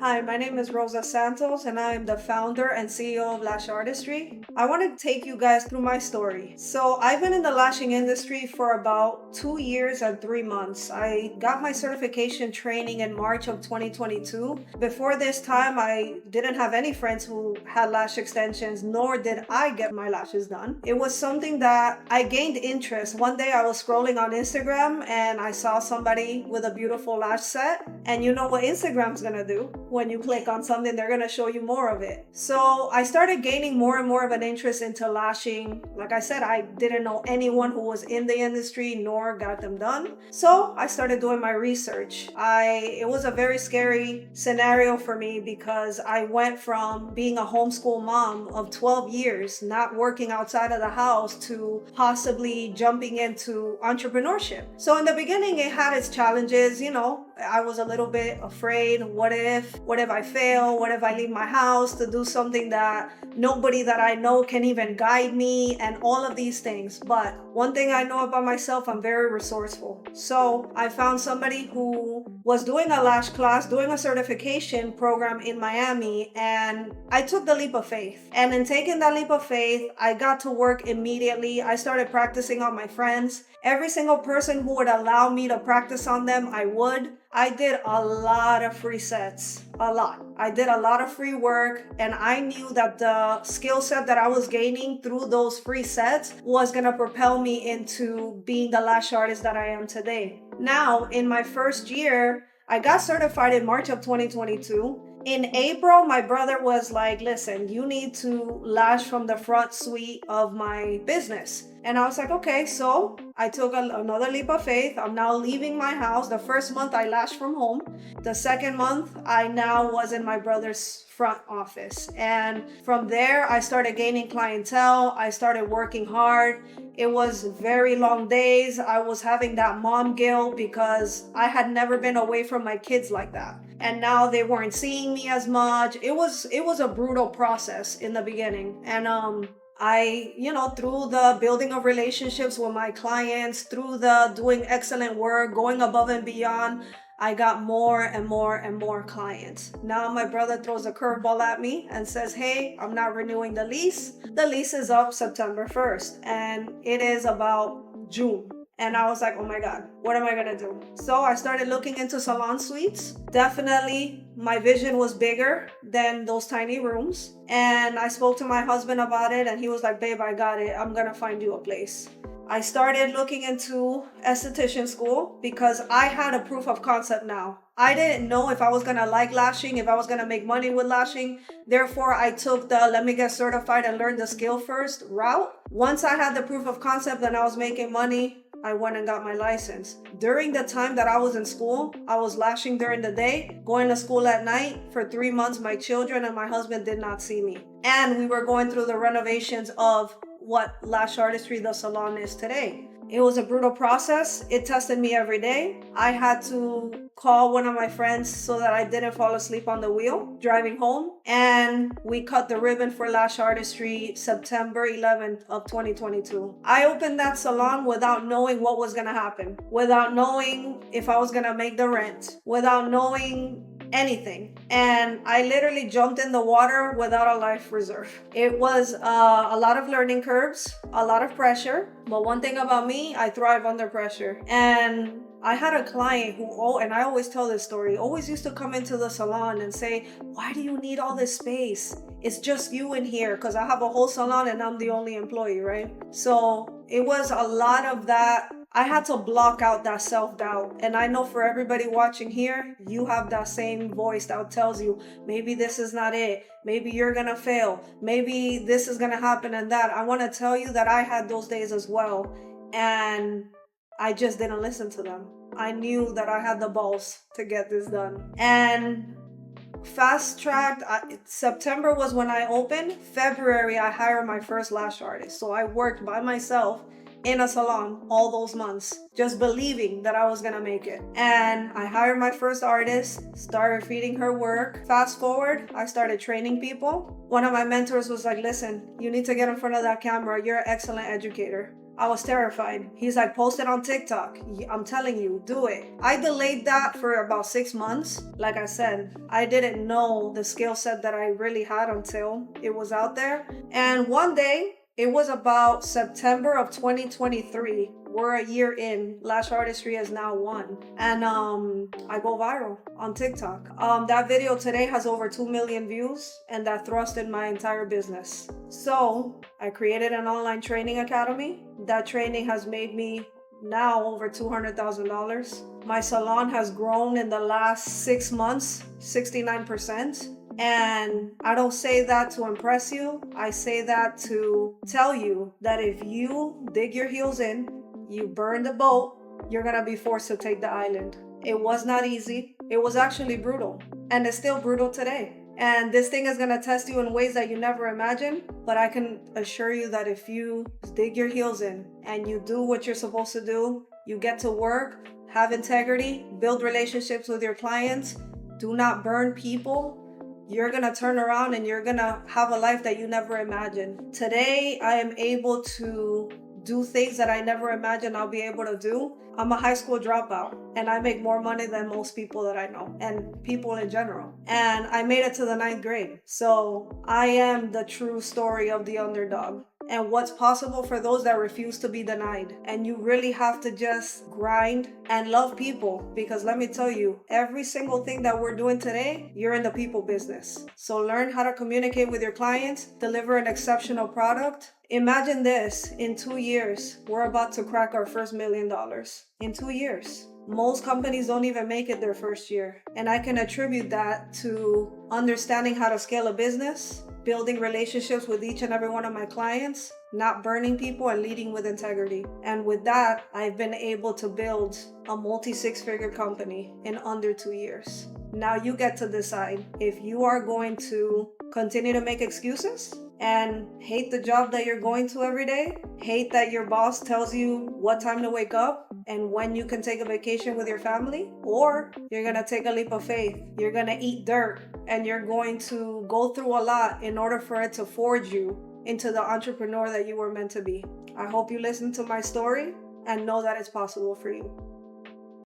Hi, my name is Rosa Santos, and I am the founder and CEO of Lash Artistry. I want to take you guys through my story. So, I've been in the lashing industry for about 2 years and 3 months. I got my certification training in March of 2022. Before this time, I didn't have any friends who had lash extensions, nor did I get my lashes done. It was something that I gained interest. One day, I was scrolling on Instagram and I saw somebody with a beautiful lash set. And you know what Instagram's gonna do? When you click on something, they're gonna show you more of it. So I started gaining more and more of an interest into lashing. Like I said, I didn't know anyone who was in the industry nor got them done. So I started doing my research. It was a very scary scenario for me because I went from being a homeschool mom of 12 years, not working outside of the house, to possibly jumping into entrepreneurship. So in the beginning, it had its challenges. I was a little bit afraid. What if I fail? What if I leave my house to do something that nobody that I know can even guide me, and all of these things? But one thing I know about myself, I'm very resourceful. So I found somebody who was doing a lash class, doing a certification program in Miami, and I took the leap of faith. And in taking that leap of faith, I got to work immediately. I started practicing on my friends. Every single person who would allow me to practice on them, I would. I did a lot of free sets, a lot. I did a lot of free work, and I knew that the skill set that I was gaining through those free sets was gonna propel me into being the lash artist that I am today. Now, in my first year, I got certified in March of 2022. In April, my brother was like, listen, you need to lash from the front suite of my business. And I was like, okay. So I took another leap of faith. I'm now leaving my house. The first month I lashed from home. The second month I now was in my brother's front office. And from there, I started gaining clientele. I started working hard. It was very long days. I was having that mom guilt because I had never been away from my kids like that. And now they weren't seeing me as much. It was a brutal process in the beginning. And through the building of relationships with my clients, through the doing excellent work, going above and beyond, I got more and more and more clients. Now my brother throws a curveball at me and says, hey, I'm not renewing the lease. The lease is up September 1st, and it is about June. And I was like, oh my God, what am I gonna do? So I started looking into salon suites. Definitely, my vision was bigger than those tiny rooms. And I spoke to my husband about it, and he was like, babe, I got it. I'm gonna find you a place. I started looking into esthetician school because I had a proof of concept now. I didn't know if I was gonna like lashing, if I was gonna make money with lashing. Therefore, I took the let me get certified and learn the skill first route. Once I had the proof of concept and I was making money, I went and got my license. During the time that I was in school, I was lashing during the day, going to school at night. For 3 months, my children and my husband did not see me. And we were going through the renovations of what Lash Artistry, the salon, is today. It was a brutal process. It tested me every day. I had to call one of my friends so that I didn't fall asleep on the wheel driving home. And we cut the ribbon for Lash Artistry September 11th of 2022. I opened that salon without knowing what was going to happen, without knowing if I was going to make the rent, without knowing anything. And I literally jumped in the water without a life reserve. It was a lot of learning curves, a lot of pressure. But one thing about me, I thrive under pressure. And I had a client who, and I always tell this story, always used to come into the salon and say, why do you need all this space? It's just you in here, because I have a whole salon and I'm the only employee, right? So it was a lot of that. I had to block out that self-doubt. And I know for everybody watching here, you have that same voice that tells you, maybe this is not it. Maybe you're gonna fail. Maybe this is gonna happen and that. I wanna tell you that I had those days as well. And I just didn't listen to them. I knew that I had the balls to get this done. And fast tracked, September was when I opened. February, I hired my first lash artist. So I worked by myself in a salon all those months, just believing that I was gonna make it. And I hired my first artist, started feeding her work. Fast forward, I started training people. One of my mentors was like, listen, you need to get in front of that camera. You're an excellent educator. I was terrified. He's like, post it on TikTok. I'm telling you, do it. I delayed that for about 6 months. Like I said, I didn't know the skill set that I really had until it was out there. And one day, it was about September of 2023. We're a year in. Lash Artistry has now won. And I go viral on TikTok. That video today has over 2 million views, and that thrusted my entire business. So I created an online training academy. That training has made me now over $200,000. My salon has grown in the last 6 months, 69%. And I don't say that to impress you. I say that to tell you that if you dig your heels in, you burn the boat, you're gonna be forced to take the island. It was not easy. It was actually brutal. And it's still brutal today. And this thing is gonna test you in ways that you never imagined. But I can assure you that if you dig your heels in and you do what you're supposed to do, you get to work, have integrity, build relationships with your clients, do not burn people, you're gonna turn around and you're gonna have a life that you never imagined. Today, I am able to do things that I never imagined I'll be able to do. I'm a high school dropout and I make more money than most people that I know and people in general. And I made it to the 9th grade. So I am the true story of the underdog and what's possible for those that refuse to be denied. And you really have to just grind and love people, because let me tell you, every single thing that we're doing today, you're in the people business. So learn how to communicate with your clients, deliver an exceptional product. Imagine this, in 2 years, we're about to crack our first $1 million. In 2 years. Most companies don't even make it their first year. And I can attribute that to understanding how to scale a business, building relationships with each and every one of my clients, not burning people, and leading with integrity. And with that, I've been able to build a multi-6-figure company in under 2 years. Now you get to decide if you are going to continue to make excuses and hate the job that you're going to every day, hate that your boss tells you what time to wake up and when you can take a vacation with your family, or you're gonna take a leap of faith, you're gonna eat dirt, and you're going to go through a lot in order for it to forge you into the entrepreneur that you were meant to be. I hope you listen to my story and know that it's possible for you.